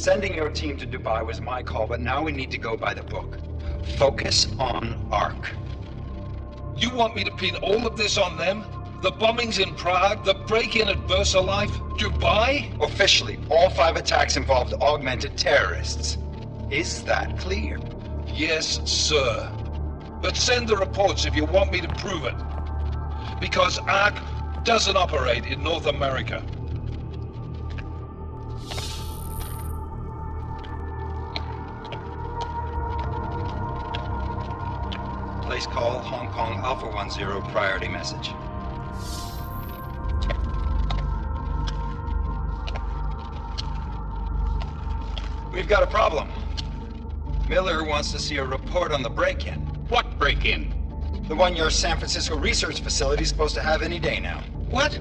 Sending your team to Dubai was my call, but now we need to go by the book. Focus on ARC. You want me to pin all of this on them? The bombings in Prague, the break-in at VersaLife, Dubai? Officially, all 5 attacks involved augmented terrorists. Is that clear? Yes, sir. But send the reports if you want me to prove it. Because ARC doesn't operate in North America. Place call, Hong Kong Alpha 10, priority message. We've got a problem. Miller wants to see a report on the break-in. What break-in? The one your San Francisco research facility is supposed to have any day now. What?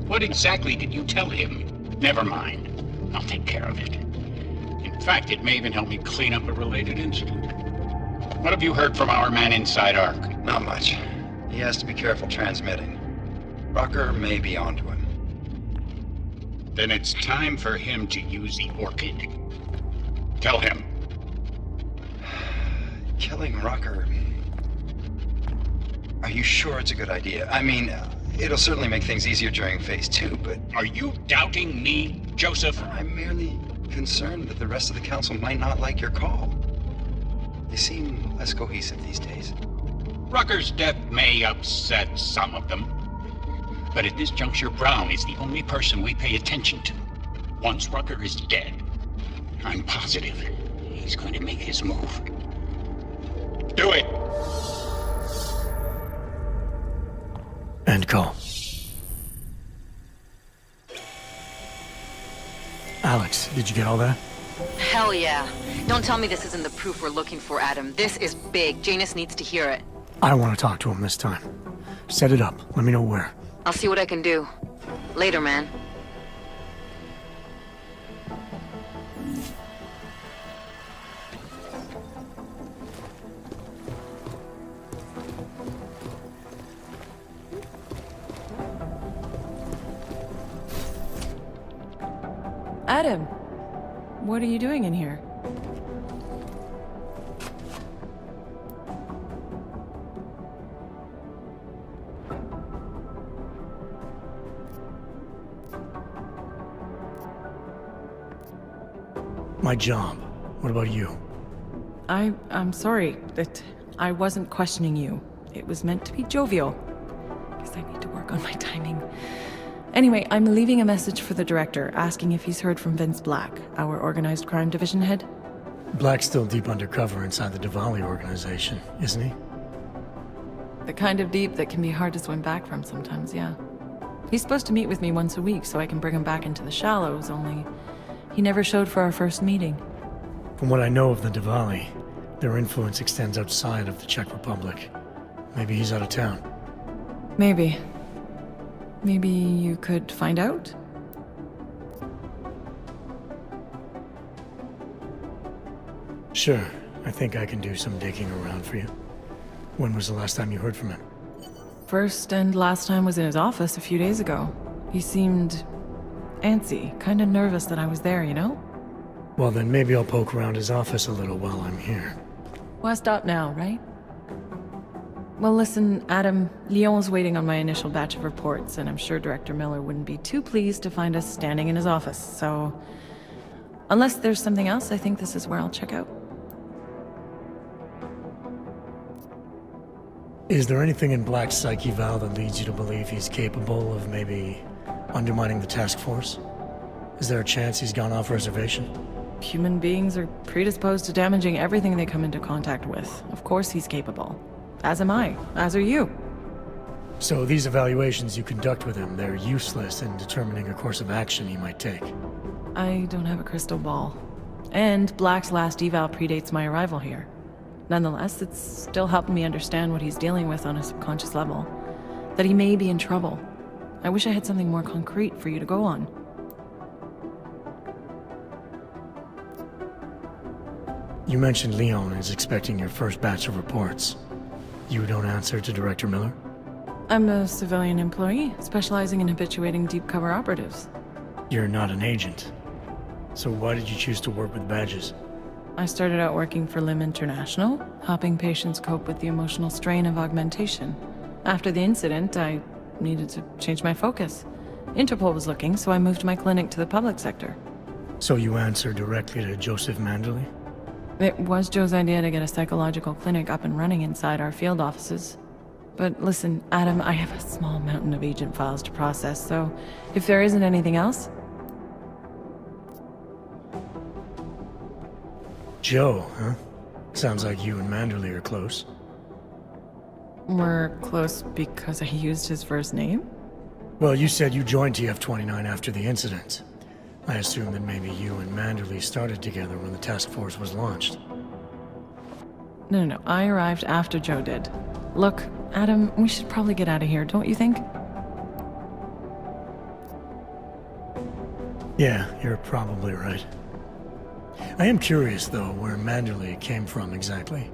What exactly did you tell him? Never mind. I'll take care of it. In fact, it may even help me clean up a related incident. What have you heard from our man inside ARC? Not much. He has to be careful transmitting. Rucker may be onto him. Then it's time for him to use the Orchid. Tell him. Killing Rucker... Are you sure it's a good idea? I mean, it'll certainly make things easier during Phase 2, but... Are you doubting me, Joseph? I'm merely concerned that the rest of the council might not like your call. They seem less cohesive these days. Rucker's death may upset some of them. But at this juncture, Brown is the only person we pay attention to. Once Rucker is dead, I'm positive he's going to make his move. Do it! End call. Alex, did you get all that? Hell yeah. Don't tell me this isn't the proof we're looking for, Adam. This is big. Janus needs to hear it. I want to talk to him this time. Set it up. Let me know where. I'll see what I can do. Later, man. Adam, what are you doing in here? My job. What about you? I'm sorry that I wasn't questioning you. It was meant to be jovial. Guess I need to work on my timing. Anyway, I'm leaving a message for the director, asking if he's heard from Vince Black, our organized crime division head. Black's still deep undercover inside the Diwali organization, isn't he? The kind of deep that can be hard to swim back from sometimes, yeah. He's supposed to meet with me once a week so I can bring him back into the shallows, only he never showed for our first meeting. From what I know of the Diwali, their influence extends outside of the Czech Republic. Maybe he's out of town. Maybe. Maybe you could find out? Sure. I think I can do some digging around for you. When was the last time you heard from him? First and last time was in his office a few days ago. He seemed antsy, kind of nervous that I was there, you know? Well, then maybe I'll poke around his office a little while I'm here. Why stop now, right? Well, listen, Adam, Lyon's waiting on my initial batch of reports, and I'm sure Director Miller wouldn't be too pleased to find us standing in his office, so... Unless there's something else, I think this is where I'll check out. Is there anything in Black's psyche, Val, that leads you to believe he's capable of maybe undermining the task force? Is there a chance he's gone off reservation? Human beings are predisposed to damaging everything they come into contact with. Of course he's capable. As am I. As are you. So these evaluations you conduct with him, they're useless in determining a course of action he might take. I don't have a crystal ball. And Black's last eval predates my arrival here. Nonetheless, it's still helping me understand what he's dealing with on a subconscious level. That he may be in trouble. I wish I had something more concrete for you to go on. You mentioned Leon is expecting your first batch of reports. You don't answer to Director Miller? I'm a civilian employee, specializing in habituating deep cover operatives. You're not an agent. So why did you choose to work with badges? I started out working for Lim International, helping patients cope with the emotional strain of augmentation. After the incident, I needed to change my focus. Interpol was looking, so I moved my clinic to the public sector. So you answer directly to Joseph Manderley? It was Joe's idea to get a psychological clinic up and running inside our field offices. But listen, Adam, I have a small mountain of agent files to process, so if there isn't anything else... Joe, huh? Sounds like you and Manderley are close. We're close because I used his first name? Well, you said you joined TF-29 after the incident. I assume that maybe you and Manderley started together when the task force was launched. No. I arrived after Joe did. Look, Adam, we should probably get out of here, don't you think? Yeah, you're probably right. I am curious, though, where Manderley came from exactly.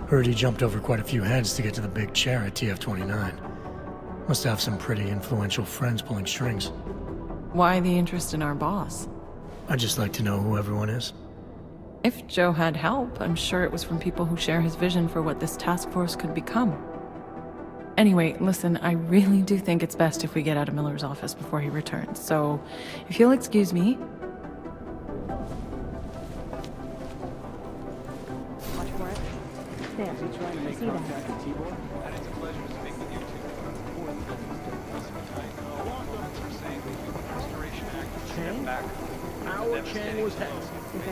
Heard he jumped over quite a few heads to get to the big chair at TF-29. Must have some pretty influential friends pulling strings. Why the interest in our boss? I'd just like to know who everyone is. If Joe had help, I'm sure it was from people who share his vision for what this task force could become. Anyway, listen, I really do think it's best if we get out of Miller's office before he returns, so if you'll excuse me...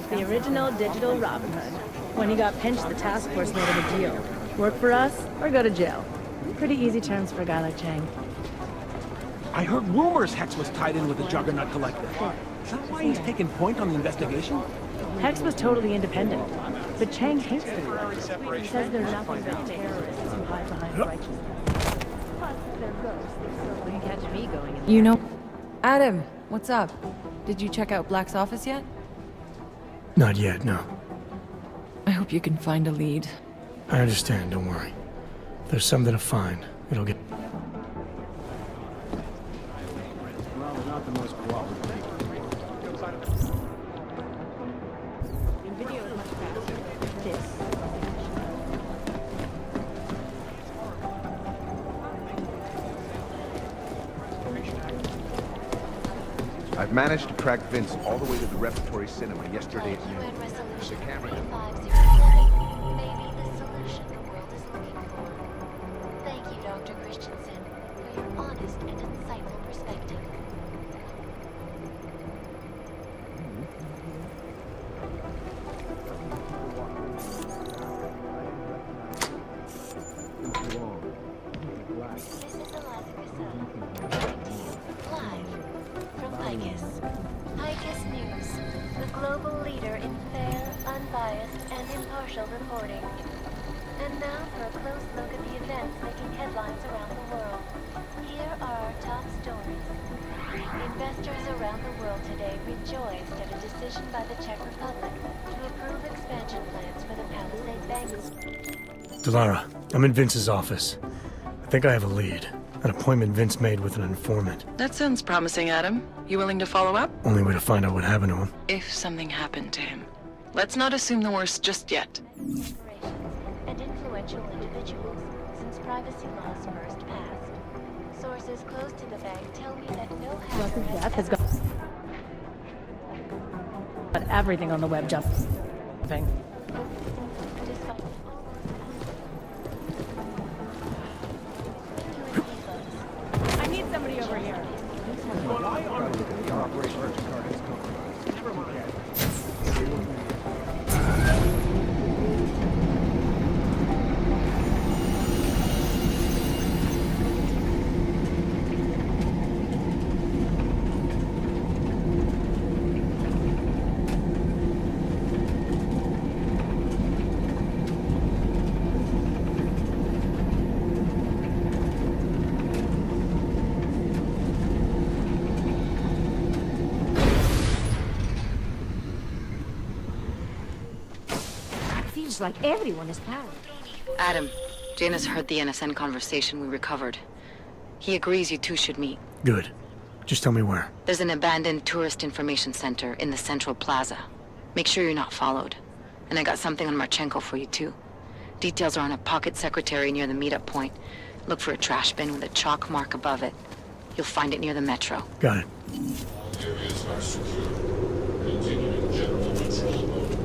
The original digital Robin Hood. When he got pinched, the task force made him a deal. Work for us, or go to jail. Pretty easy terms for a guy like Chang. I heard rumors Hex was tied in with the Juggernaut Collective. Is that why he's taking point on the investigation? Hex was totally independent, but Chang hates the group. He says they're nothing but terrorists who hide behind righteousness. Plus, they're ghosts. So you can catch me going in. You know... Adam, what's up? Did you check out Black's office yet? Not yet, no. I hope you can find a lead. I understand, don't worry. If there's something to find, it'll get... Well, they're not the most cooperative people. In video is much faster. This. I've managed to track Vince all the way to the Repertory Cinema yesterday at noon. The camera... Maybe the solution the world is looking for. Thank you, Dr. Christensen, for your honest and insightful perspective. This is Eliza Grisel, live from Ficus. Ficus News, the global leader in fair, unbiased, and impartial reporting. And now for a close look at the events making headlines around the world. Here are our top stories. Investors around the world today rejoiced at a decision by the Czech Republic to approve expansion plans for the Palisade Bank. Delara, I'm in Vince's office. I think I have a lead. An appointment Vince made with an informant. That sounds promising, Adam. You willing to follow up? Only way to find out what happened to him. If something happened to him. Let's not assume the worst just yet. Corporations and influential individuals since privacy laws first passed. Sources close to the bank tell me that no hacker Russ's death has got everything on the web jumping. despite I need somebody over here. Feels like everyone is powered. Adam, Janus heard the NSN conversation we recovered. He agrees you two should meet. Good. Just tell me where. There's an abandoned tourist information center in the central plaza. Make sure you're not followed. And I got something on Marchenko for you, too. Details are on a pocket secretary near the meetup point. Look for a trash bin with a chalk mark above it. You'll find it near the metro. Got it. Areas are secure. Continuing general patrol mode.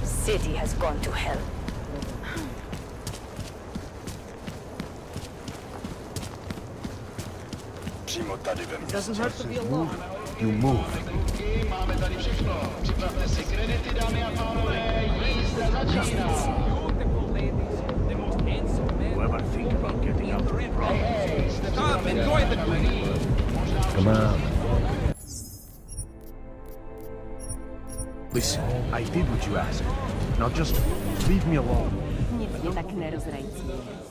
City has gone to hell. Doesn't hurt to be alone. You move. Whoever think about getting out of the problem. Come, enjoy the Come on. Listen, I did what you asked. Now just leave me alone. Nie tak nerozrajcie.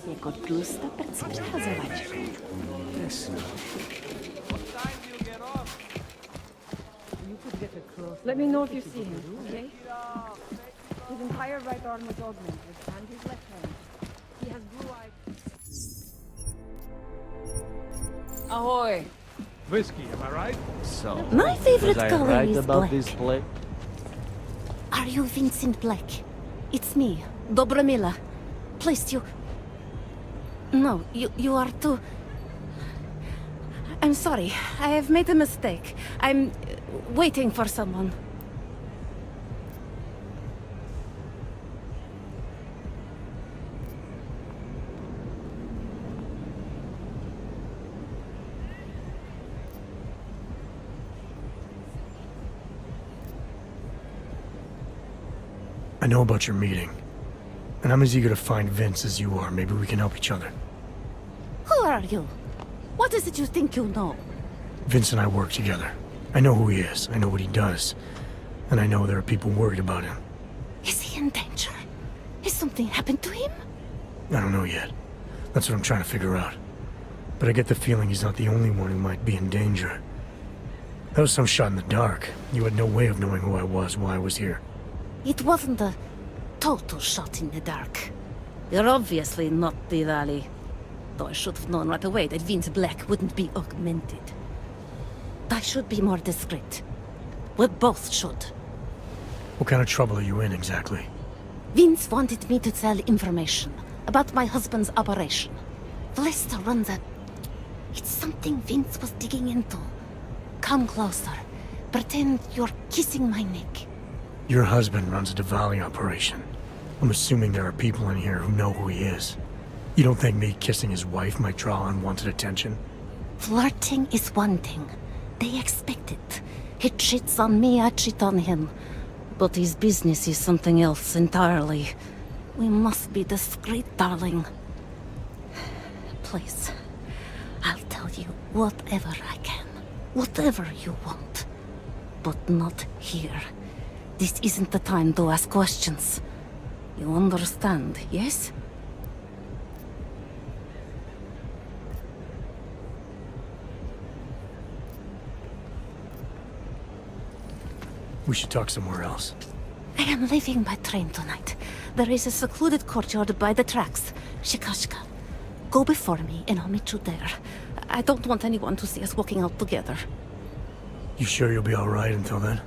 Jako tłusto przekazywać. Listen. Let me know if you see him, okay? His entire right arm is augmented, and his left hand. He has blue eyes. Ahoy! Whiskey, am I right? So, My favorite was I color right is about black. this play? Are you Vincent Black? It's me, Dobromila. Please, you... No, you are too... I'm sorry. I have made a mistake. I'm waiting for someone. I know about your meeting. And I'm as eager to find Vince as you are. Maybe we can help each other. Who are you? What is it you think you know? Vince and I work together. I know who he is. I know what he does. And I know there are people worried about him. Is he in danger? Has something happened to him? I don't know yet. That's what I'm trying to figure out. But I get the feeling he's not the only one who might be in danger. That was some shot in the dark. You had no way of knowing who I was, why I was here. It wasn't a total shot in the dark. You're obviously not the Valley. Though I should have known right away that Vince Black wouldn't be augmented. I should be more discreet. We both should. What kind of trouble are you in, exactly? Vince wanted me to tell information about my husband's operation. Lester runs a... It's something Vince was digging into. Come closer. Pretend you're kissing my neck. Your husband runs a Diwali operation. I'm assuming there are people in here who know who he is. You don't think me kissing his wife might draw unwanted attention? Flirting is one thing. They expect it. He cheats on me, I cheat on him. But his business is something else entirely. We must be discreet, darling. Please, I'll tell you whatever I can. Whatever you want. But not here. This isn't the time to ask questions. You understand, yes? We should talk somewhere else. I am leaving by train tonight. There is a secluded courtyard by the tracks. Shikashka. Go before me and I'll meet you there. I don't want anyone to see us walking out together. You sure you'll be alright until then?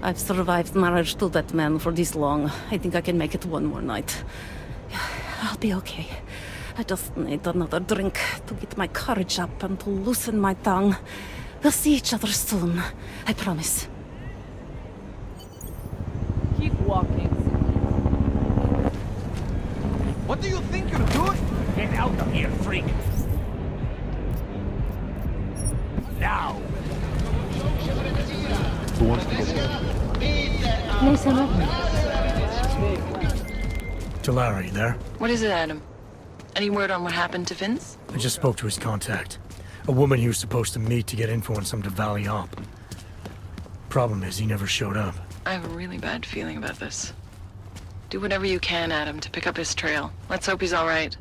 I've survived marriage to that man for this long. I think I can make it one more night. I'll be okay. I just need another drink to get my courage up and to loosen my tongue. We'll see each other soon. I promise. Keep walking. What do you think you're doing? Get out of here, freak! Now! Who wants to go first? Talara, you there? What is it, Adam? Any word on what happened to Vince? I just spoke to his contact. A woman he was supposed to meet to get info on some Diwali op. Problem is, he never showed up. I have a really bad feeling about this. Do whatever you can, Adam, to pick up his trail. Let's hope he's all right.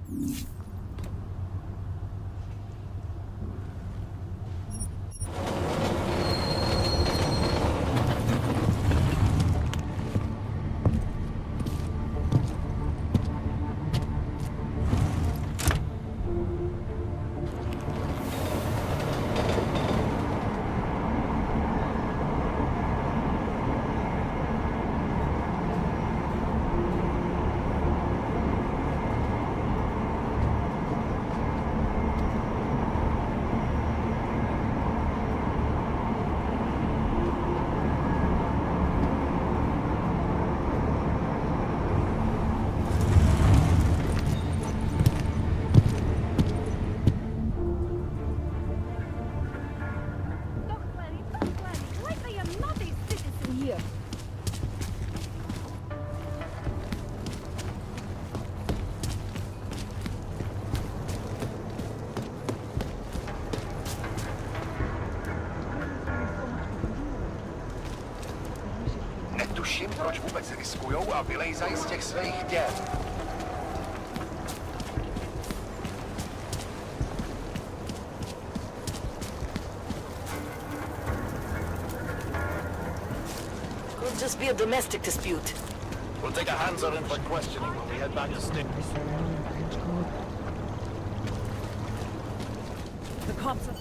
Netuším, proč vůbec riskujou a vylejzají z těch svých děl. Could just be a domestic dispute. We'll take a hands-on in for questioning when we head back to Stick. The cops are...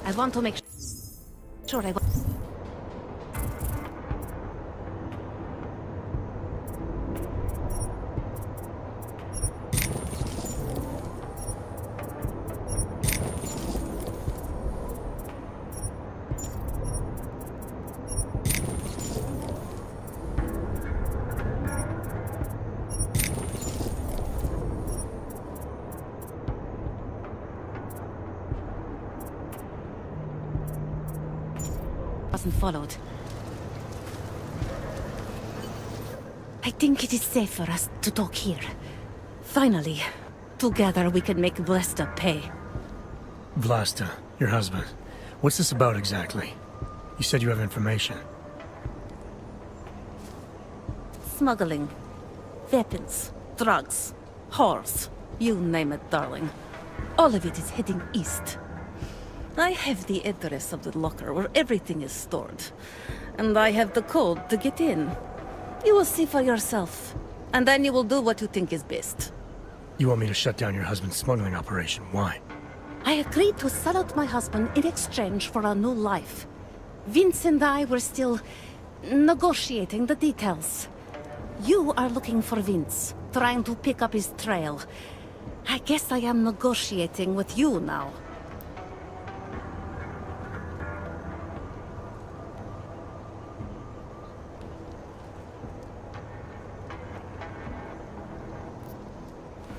I want to make sure I... wasn't followed. I think it is safe for us to talk here. Finally, together we can make Vlasta pay. Vlasta, your husband. What's this about exactly? You said you have information. Smuggling. Weapons. Drugs. Whores. You name it, darling. All of it is heading east. I have the address of the locker where everything is stored. And I have the code to get in. You will see for yourself. And then you will do what you think is best. You want me to shut down your husband's smuggling operation? Why? I agreed to sell out my husband in exchange for a new life. Vince and I were still negotiating the details. You are looking for Vince, trying to pick up his trail. I guess I am negotiating with you now.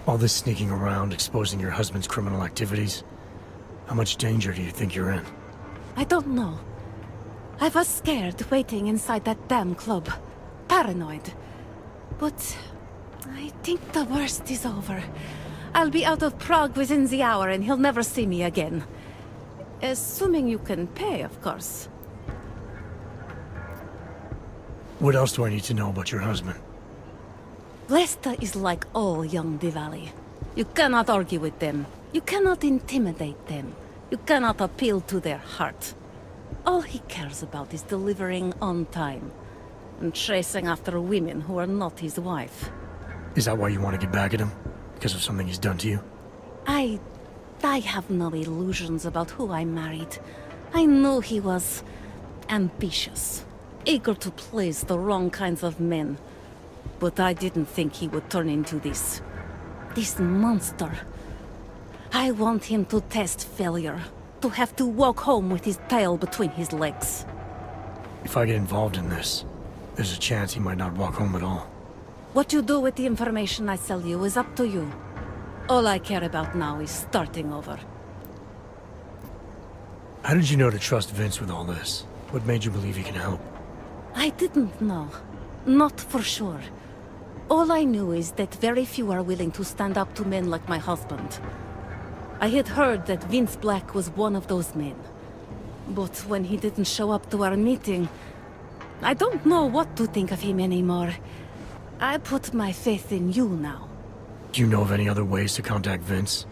All this sneaking around, exposing your husband's criminal activities. How much danger do you think you're in? I don't know. I was scared waiting inside that damn club. Paranoid. But I think the worst is over. I'll be out of Prague within the hour and he'll never see me again. Assuming you can pay, of course. What else do I need to know about your husband? Vlasta is like all young Diwali. You cannot argue with them. You cannot intimidate them. You cannot appeal to their heart. All he cares about is delivering on time. And chasing after women who are not his wife. Is that why you want to get back at him? Because of something he's done to you? I have no illusions about who I married. I knew he was ambitious. Eager to please the wrong kinds of men. But I didn't think he would turn into this monster. I want him to test failure. To have to walk home with his tail between his legs. If I get involved in this, there's a chance he might not walk home at all. What you do with the information I sell you is up to you. All I care about now is starting over. How did you know to trust Vince with all this? What made you believe he can help? I didn't know. Not for sure. All I knew is that very few are willing to stand up to men like my husband. I had heard that Vince Black was one of those men. But when he didn't show up to our meeting, I don't know what to think of him anymore. I put my faith in you now. Do you know of any other ways to contact Vince?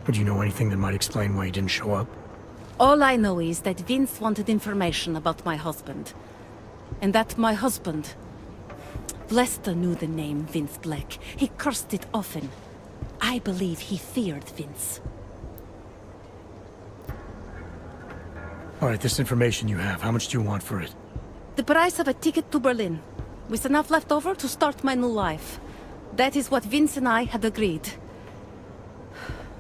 Or do you know anything that might explain why he didn't show up? All I know is that Vince wanted information about my husband. And that my husband... Lester knew the name Vince Black. He cursed it often. I believe he feared Vince. Alright, this information you have, how much do you want for it? The price of a ticket to Berlin, with enough left over to start my new life. That is what Vince and I had agreed.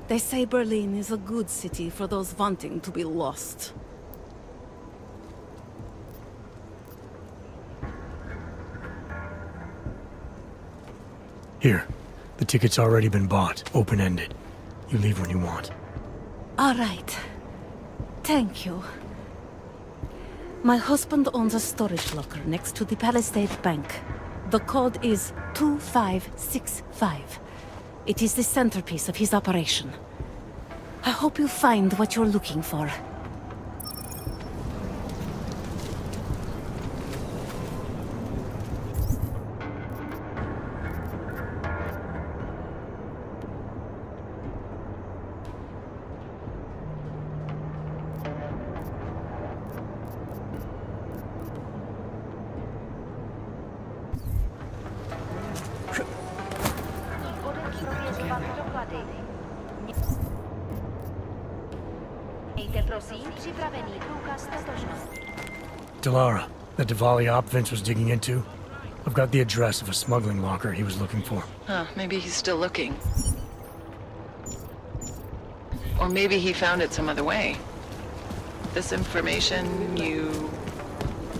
They say Berlin is a good city for those wanting to be lost. Here. The ticket's already been bought, open-ended. You leave when you want. All right. Thank you. My husband owns a storage locker next to the Palisade Bank. The code is 2565. It is the centerpiece of his operation. I hope you find what you're looking for. Delara, that Diwali op Vince was digging into? I've got the address of a smuggling locker he was looking for. Huh, maybe he's still looking. Or maybe he found it some other way. This information, you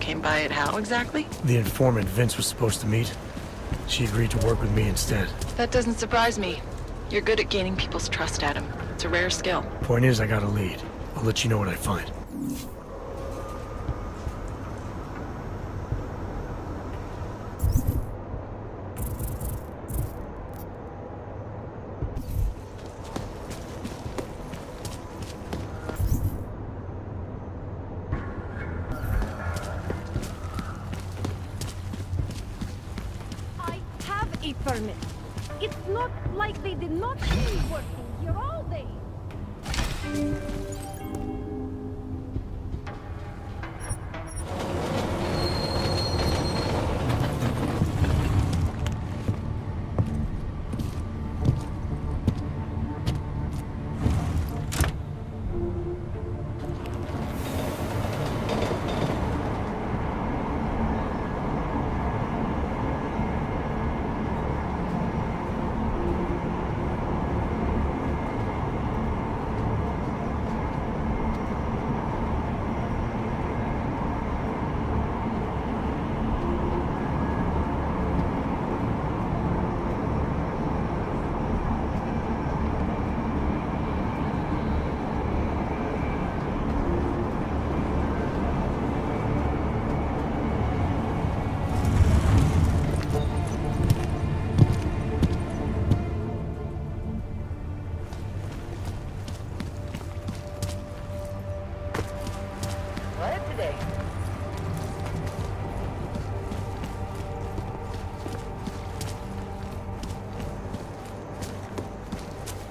came by it how exactly? The informant Vince was supposed to meet. She agreed to work with me instead. That doesn't surprise me. You're good at gaining people's trust, Adam. It's a rare skill. Point is, I got a lead. I'll let you know what I find. Permit. It's not like they did not see me working here all day.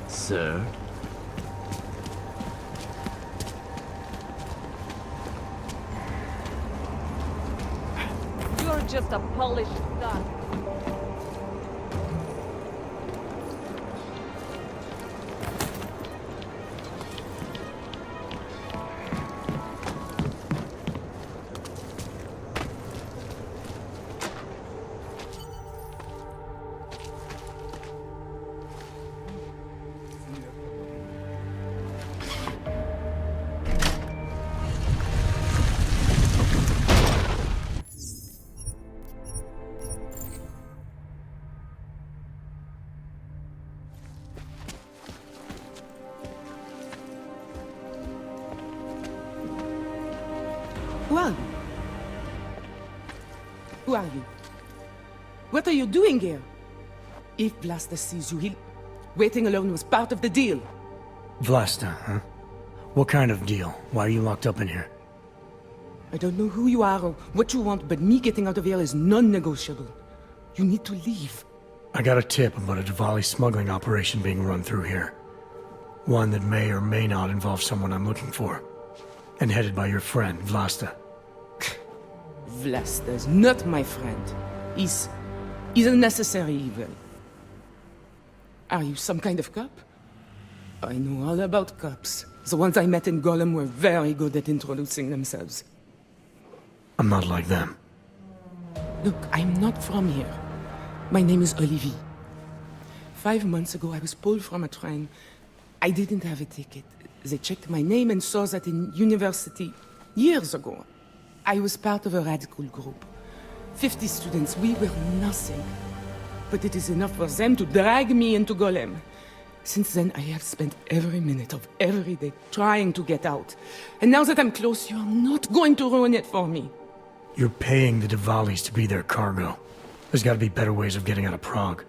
Sir? You're just a polished stud. Who are you? Who are you? What are you doing here? If Vlasta sees you, he'll... Waiting alone was part of the deal. Vlasta, huh? What kind of deal? Why are you locked up in here? I don't know who you are or what you want, but me getting out of here is non-negotiable. You need to leave. I got a tip about a Diwali smuggling operation being run through here. One that may or may not involve someone I'm looking for. And headed by your friend, Vlasta. Vlasta's not my friend. He's a necessary evil. Are you some kind of cop? I know all about cops. The ones I met in Golem were very good at introducing themselves. I'm not like them. Look, I'm not from here. My name is Olivier. 5 months ago, I was pulled from a train. I didn't have a ticket. They checked my name and saw that in university, years ago, I was part of a radical group. 50 students, we were nothing. But it is enough for them to drag me into Golem. Since then, I have spent every minute of every day trying to get out. And now that I'm close, you're not going to ruin it for me. You're paying the Diwalis to be their cargo. There's gotta be better ways of getting out of Prague.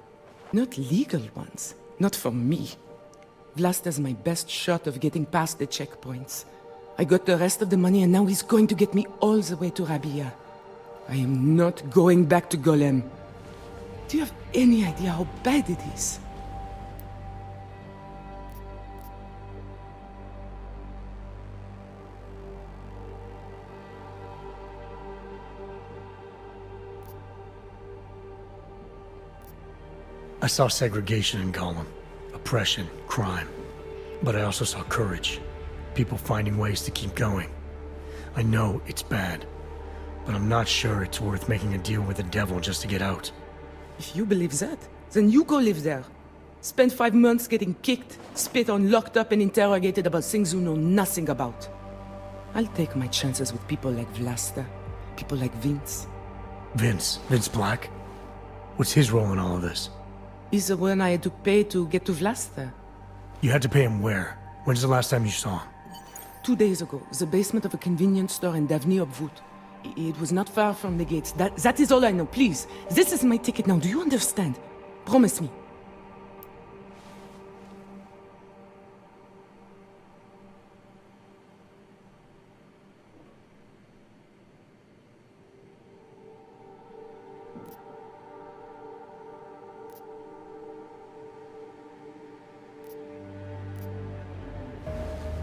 Not legal ones. Not for me. Vlasta's my best shot of getting past the checkpoints. I got the rest of the money and now he's going to get me all the way to Rabia. I am not going back to Golem. Do you have any idea how bad it is? I saw segregation in Golem. Oppression, crime. But I also saw courage. People finding ways to keep going. I know it's bad, but I'm not sure it's worth making a deal with the devil just to get out. If you believe that, then you go live there. Spend 5 months getting kicked, spit on, locked up and interrogated about things you know nothing about. I'll take my chances with people like Vlasta, people like Vince. Vince Black? What's his role in all of this? He's the one I had to pay to get to Vlasta. You had to pay him where? When's the last time you saw him? 2 days ago, the basement of a convenience store in Davni Obvut. It was not far from the gates. That is all I know, please. This is my ticket now, do you understand? Promise me.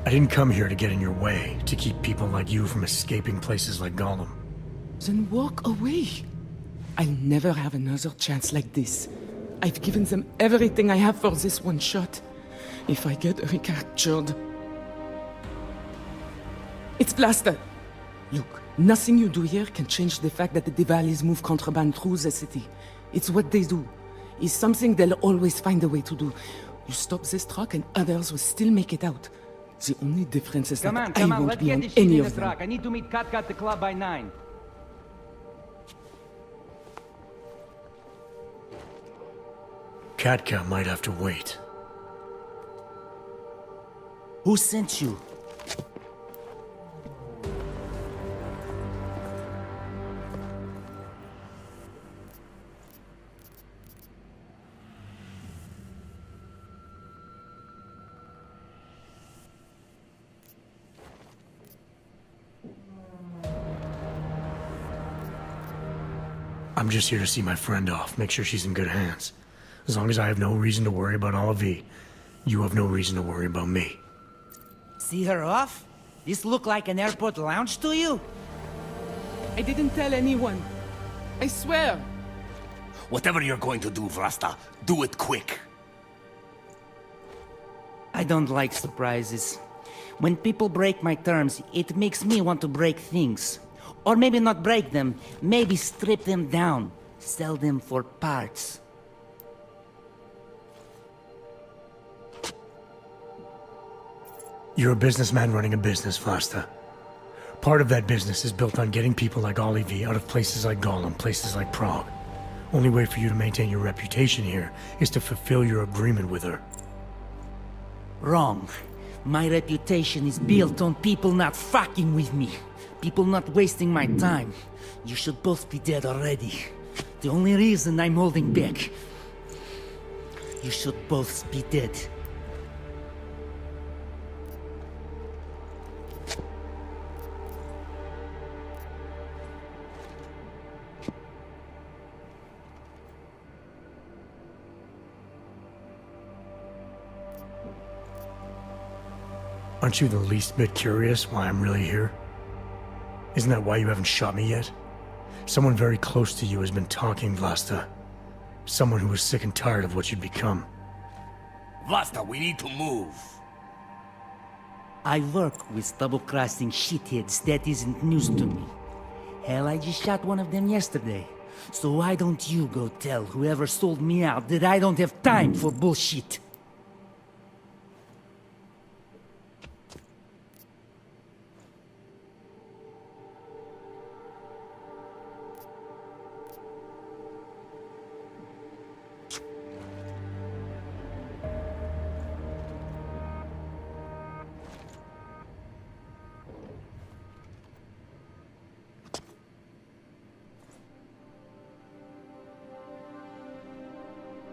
I didn't come here to get in your way, to keep people like you from escaping places like Golem. Then walk away. I'll never have another chance like this. I've given them everything I have for this one shot. If I get recaptured... It's Vlasta! Look, nothing you do here can change the fact that the Diwalis move contraband through the city. It's what they do. It's something they'll always find a way to do. You stop this truck and others will still make it out. The only difference is that I won't be on any of them. I need to meet Katka at the club by 9. Katka might have to wait. Who sent you? I'm just here to see my friend off, make sure she's in good hands. As long as I have no reason to worry about Olivier, you have no reason to worry about me. See her off? This look like an airport lounge to you? I didn't tell anyone. I swear. Whatever you're going to do, Vlasta, do it quick. I don't like surprises. When people break my terms, it makes me want to break things. Or maybe not break them, maybe strip them down. Sell them for parts. You're a businessman running a business, Vlasta. Part of that business is built on getting people like Olivier out of places like Golem, places like Prague. Only way for you to maintain your reputation here is to fulfill your agreement with her. Wrong. My reputation is built on people not fucking with me. People not wasting my time. You should both be dead already. The only reason I'm holding back. You should both be dead. Aren't you the least bit curious why I'm really here? Isn't that why you haven't shot me yet? Someone very close to you has been talking, Vlasta. Someone who was sick and tired of what you'd become. Vlasta, we need to move. I work with double-crossing shitheads. That isn't news to me. Hell, I just shot one of them yesterday. So why don't you go tell whoever sold me out that I don't have time for bullshit?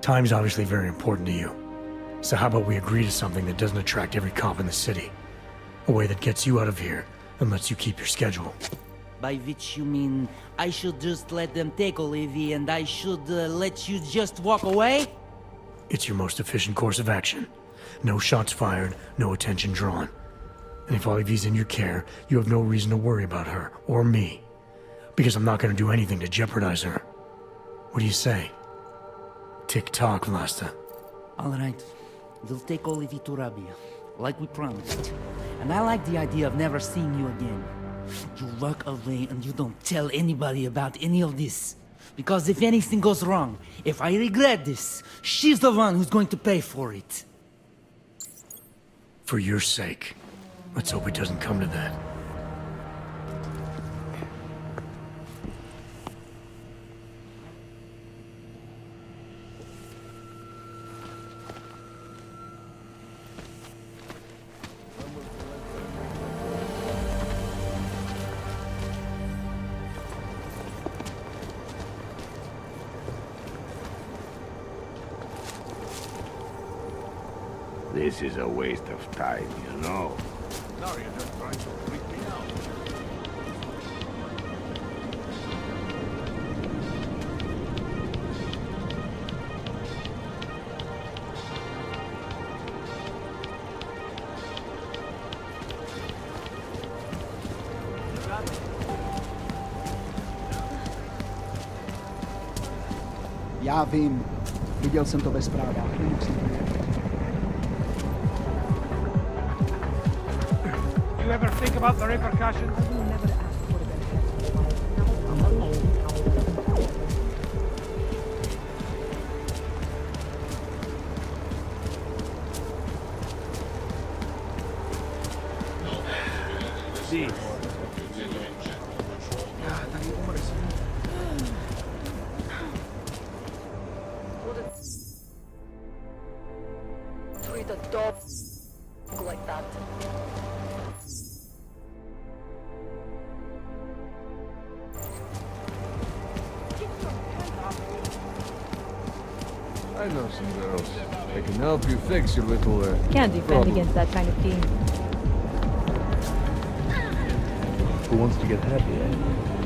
Time's obviously very important to you. So how about we agree to something that doesn't attract every cop in the city? A way that gets you out of here and lets you keep your schedule. By which you mean I should just let them take Olivia and I should let you just walk away? It's your most efficient course of action. No shots fired, no attention drawn. And if Olivia's in your care, you have no reason to worry about her, or me. Because I'm not going to do anything to jeopardize her. What do you say? Tick-tock, Vlasta. All right. We'll take Olivia to Rabia, like we promised. And I like the idea of never seeing you again. You walk away and you don't tell anybody about any of this. Because if anything goes wrong, if I regret this, she's the one who's going to pay for it. For your sake. Let's hope it doesn't come to that. This is a waste of time, you know. Now you're just trying to freak me out. Já vím. Viděl jsem to ve zprávách. Nemusím to vědět. You ever think about the repercussions? Treat a dog like that. I know some girls. They can help you fix your little, Can't defend problem. against that kind of team. Who wants to get happy, eh?